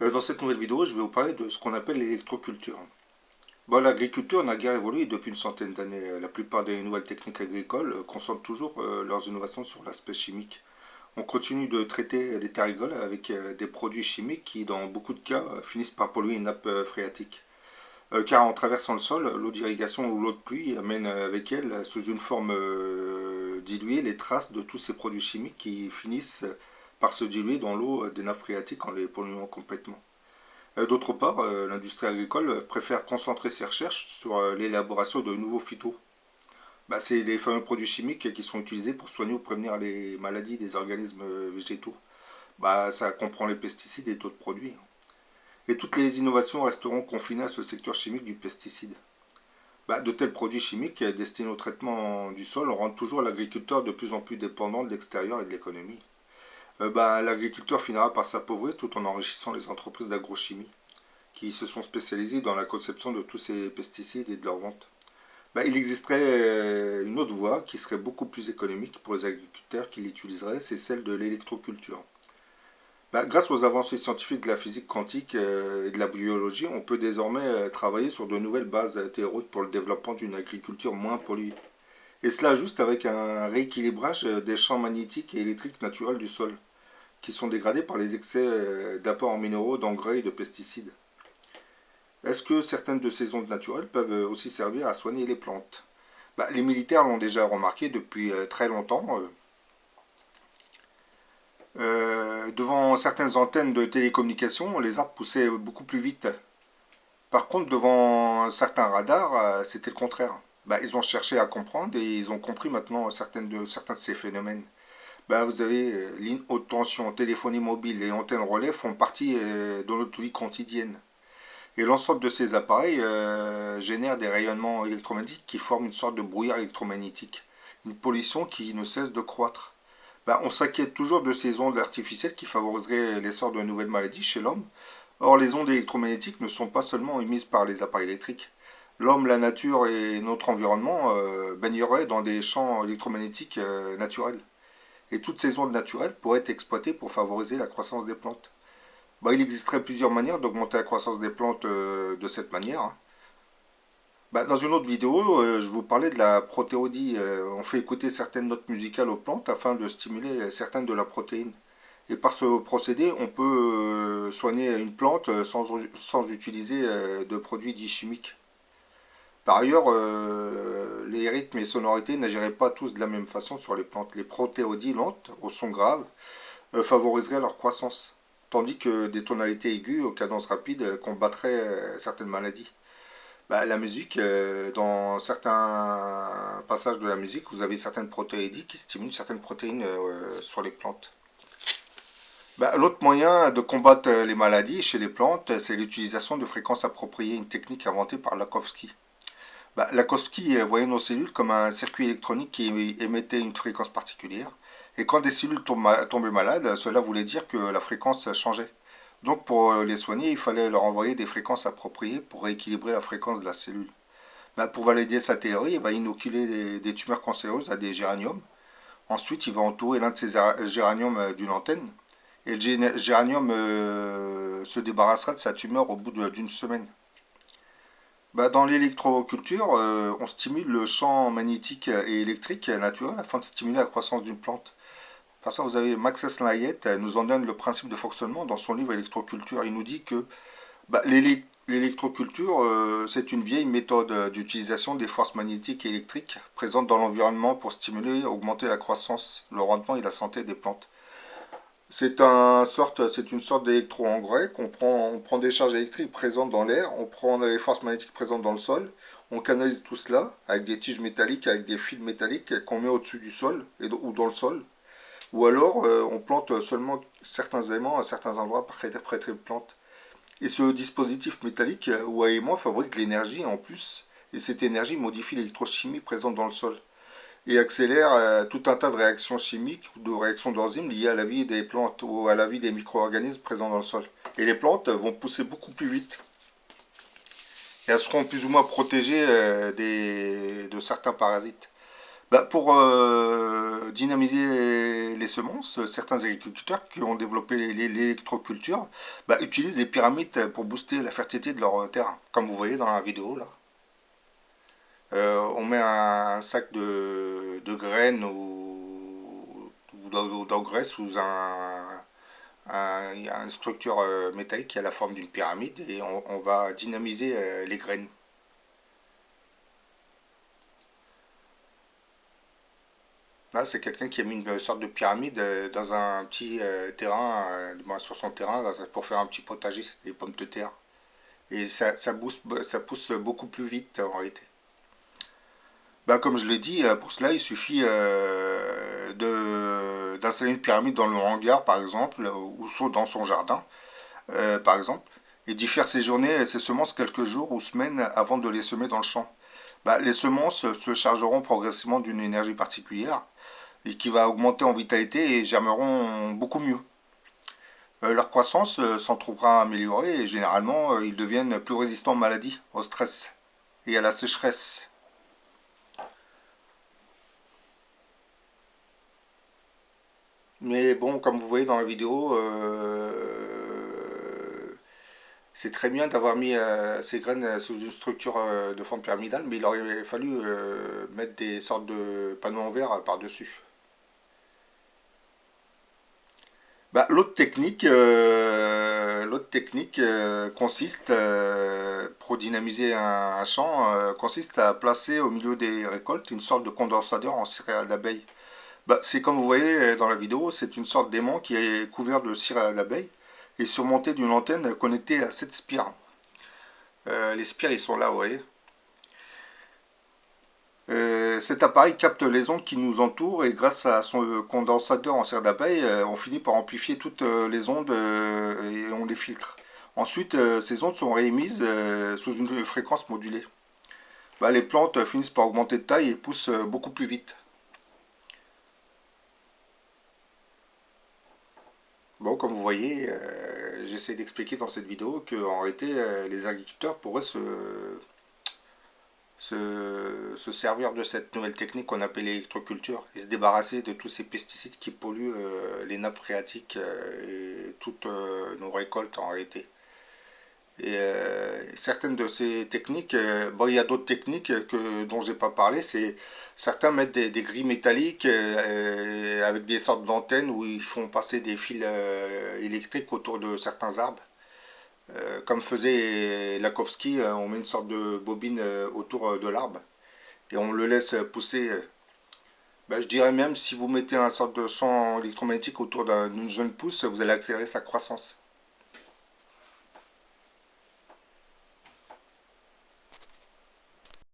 Dans cette nouvelle vidéo, je vais vous parler de ce qu'on appelle l'électroculture. Bon, l'agriculture n'a guère évolué depuis une centaine d'années. La plupart des nouvelles techniques agricoles concentrent toujours leurs innovations sur l'aspect chimique. On continue de traiter les terres agricoles avec des produits chimiques qui, dans beaucoup de cas, finissent par polluer une nappe phréatique. Car en traversant le sol, l'eau d'irrigation ou l'eau de pluie amène avec elle, sous une forme diluée, les traces de tous ces produits chimiques qui finissent par se diluer dans l'eau des nappes phréatiques en les polluant complètement. D'autre part, l'industrie agricole préfère concentrer ses recherches sur l'élaboration de nouveaux phytos. C'est les fameux produits chimiques qui sont utilisés pour soigner ou prévenir les maladies des organismes végétaux. Ça comprend les pesticides et d'autres produits. Et toutes les innovations resteront confinées à ce secteur chimique du pesticide. De tels produits chimiques destinés au traitement du sol rendent toujours l'agriculteur de plus en plus dépendant de l'extérieur et de l'économie. L'agriculteur finira par s'appauvrir tout en enrichissant les entreprises d'agrochimie qui se sont spécialisés dans la conception de tous ces pesticides et de leur vente. Il existerait une autre voie qui serait beaucoup plus économique pour les agriculteurs qui l'utiliseraient, c'est celle de l'électroculture. Grâce aux avancées scientifiques de la physique quantique et de la biologie, on peut désormais travailler sur de nouvelles bases théoriques pour le développement d'une agriculture moins polluée. Et cela juste avec un rééquilibrage des champs magnétiques et électriques naturels du sol, qui sont dégradés par les excès d'apports en minéraux, d'engrais et de pesticides. Est-ce que certaines de ces ondes naturelles peuvent aussi servir à soigner les plantes? Les militaires l'ont déjà remarqué depuis très longtemps. Devant certaines antennes de télécommunications, les arbres poussaient beaucoup plus vite. Par contre, devant certains radars, c'était le contraire. Ils ont cherché à comprendre et ils ont compris maintenant certains de ces phénomènes. Vous avez lignes haute tension, téléphonie mobile et antennes relais font partie de notre vie quotidienne. Et l'ensemble de ces appareils génère des rayonnements électromagnétiques qui forment une sorte de brouillard électromagnétique, une pollution qui ne cesse de croître. On s'inquiète toujours de ces ondes artificielles qui favoriseraient l'essor de nouvelles maladies chez l'homme. Or, les ondes électromagnétiques ne sont pas seulement émises par les appareils électriques. L'homme, la nature et notre environnement baigneraient dans des champs électromagnétiques naturels. Et toutes ces ondes naturelles pourraient être exploitées pour favoriser la croissance des plantes. Il existerait plusieurs manières d'augmenter la croissance des plantes de cette manière, hein. Dans une autre vidéo, je vous parlais de la protéodie. On fait écouter certaines notes musicales aux plantes afin de stimuler certaines de leurs protéines. Et par ce procédé, on peut soigner une plante sans utiliser de produits dits chimiques. Par ailleurs, les rythmes et sonorités n'agiraient pas tous de la même façon sur les plantes. Les protéodies lentes, au son grave, favoriseraient leur croissance, tandis que des tonalités aiguës aux cadences rapides combattraient certaines maladies. La musique, dans certains passages de la musique, vous avez certaines protéides qui stimulent certaines protéines sur les plantes. L'autre moyen de combattre les maladies chez les plantes, c'est l'utilisation de fréquences appropriées, une technique inventée par Lakowski. Lakowski voyait nos cellules comme un circuit électronique qui émettait une fréquence particulière. Et quand des cellules tombaient malades, cela voulait dire que la fréquence changeait. Donc pour les soigner, il fallait leur envoyer des fréquences appropriées pour rééquilibrer la fréquence de la cellule. Pour valider sa théorie, il va inoculer des tumeurs cancéreuses à des géraniums. Ensuite, il va entourer l'un de ces géraniums d'une antenne. Et le géranium se débarrassera de sa tumeur au bout d'une semaine. Dans l'électroculture, on stimule le champ magnétique et électrique naturel afin de stimuler la croissance d'une plante. Par ça, vous avez Max Slayet nous en donne le principe de fonctionnement dans son livre Électroculture. Il nous dit que l'électroculture, c'est une vieille méthode d'utilisation des forces magnétiques et électriques présentes dans l'environnement pour stimuler et augmenter la croissance, le rendement et la santé des plantes. C'est une sorte d'électro-engrais on prend des charges électriques présentes dans l'air, on prend les forces magnétiques présentes dans le sol, on canalise tout cela avec des tiges métalliques, avec des fils métalliques qu'on met au-dessus du sol ou dans le sol. Ou alors on plante seulement certains éléments à certains endroits près des plantes. Et ce dispositif métallique ou à aimant fabrique de l'énergie en plus, et cette énergie modifie l'électrochimie présente dans le sol et accélère tout un tas de réactions chimiques ou de réactions d'enzymes liées à la vie des plantes ou à la vie des micro-organismes présents dans le sol. Et les plantes vont pousser beaucoup plus vite. Et elles seront plus ou moins protégées de certains parasites. Bah, pour dynamiser les semences, certains agriculteurs qui ont développé l'électroculture bah, utilisent les pyramides pour booster la fertilité de leur terre, comme vous voyez dans la vidéo là. On met un sac de graines ou d'engrais sous il y a une structure métallique qui a la forme d'une pyramide et on va dynamiser les graines. Là, c'est quelqu'un qui a mis une sorte de pyramide dans un petit terrain, sur son terrain, pour faire un petit potager, c'est des pommes de terre. Et ça pousse beaucoup plus vite en réalité. Bah, comme je l'ai dit, pour cela, il suffit d'installer une pyramide dans le hangar, par exemple, dans son jardin, par exemple, et d'y faire séjourner ses semences quelques jours ou semaines avant de les semer dans le champ. Bah, les semences se chargeront progressivement d'une énergie particulière et qui va augmenter en vitalité et germeront beaucoup mieux. Leur croissance s'en trouvera améliorée et généralement ils deviennent plus résistants aux maladies, au stress et à la sécheresse. Mais bon, comme vous voyez dans la vidéo, c'est très bien d'avoir mis ces graines sous une structure de forme pyramidale, mais il aurait fallu mettre des sortes de panneaux en verre par-dessus. Bah, consiste, pour dynamiser un champ, consiste à placer au milieu des récoltes une sorte de condensateur en cire d'abeille. Bah, c'est comme vous voyez dans la vidéo, c'est une sorte d'aimant qui est couvert de cire d'abeille et surmonté d'une antenne connectée à 7 spires. Les spires, ils sont là, vous voyez. Cet appareil capte les ondes qui nous entourent et grâce à son condensateur en cire d'abeille, on finit par amplifier toutes les ondes et on les filtre. Ensuite, ces ondes sont réémises sous une fréquence modulée. Bah, les plantes finissent par augmenter de taille et poussent beaucoup plus vite. Bon, comme vous voyez, j'essaie d'expliquer dans cette vidéo qu'en réalité, les agriculteurs pourraient se servir de cette nouvelle technique qu'on appelle l'électroculture et se débarrasser de tous ces pesticides qui polluent les nappes phréatiques et toutes nos récoltes en réalité. Et certaines de ces techniques, bon, il y a d'autres techniques dont j'ai pas parlé, c'est certains mettent des grilles métalliques avec des sortes d'antennes où ils font passer des fils électriques autour de certains arbres. Comme faisait Lakowski, on met une sorte de bobine autour de l'arbre et on le laisse pousser. Ben, je dirais même si vous mettez un sorte de champ électromagnétique autour d'une jeune pousse, vous allez accélérer sa croissance.